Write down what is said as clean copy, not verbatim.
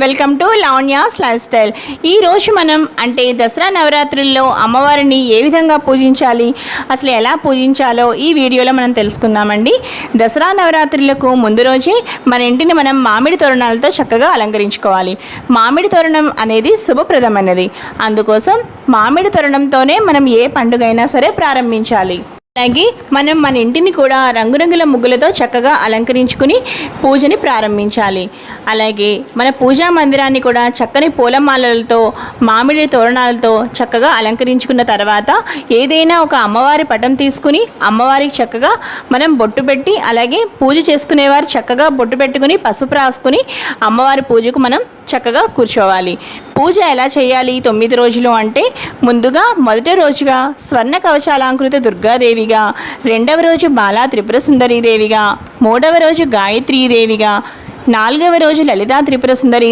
Welcome to Lavanya's life style. ఈరోజు మనం అంటే దసరా నవరాత్రుల్లో అమ్మవారిని ఏ విధంగా పూజించాలి, అసలు ఎలా పూజించాలో ఈ వీడియోలో మనం తెలుసుకుందామండి. దసరా నవరాత్రులకు ముందు రోజే మన ఇంటిని మనం మామిడి తోరణాలతో చక్కగా అలంకరించుకోవాలి. మామిడి తోరణం అనేది శుభప్రదమైనది, అందుకోసం మామిడి తోరణంతోనే మనం ఏ పండుగైనా సరే ప్రారంభించాలి. అలాగే మనం మన ఇంటిని కూడా రంగురంగుల ముగ్గులతో చక్కగా అలంకరించుకుని పూజని ప్రారంభించాలి. అలాగే మన పూజా మందిరాన్ని కూడా చక్కని పూలమాలలతో మామిడి తోరణాలతో చక్కగా అలంకరించుకున్న తర్వాత ఏదైనా ఒక అమ్మవారి పటం తీసుకుని అమ్మవారికి చక్కగా మనం బొట్టు పెట్టి, అలాగే పూజ చేసుకునేవారు చక్కగా బొట్టు పెట్టుకుని పసుపు రాసుకుని అమ్మవారి పూజకు మనం చక్కగా కూర్చోవాలి. పూజ ఎలా చేయాలి 9 రోజులు అంటే, ముందుగా మొదటి రోజుగా స్వర్ణ కవచాలంకృత దుర్గాదేవిగా, రెండవ రోజు బాలా త్రిపుర సుందరీదేవిగా, మూడవ రోజు గాయత్రీదేవిగా, 4వ రోజు లలితా త్రిపుర సుందరి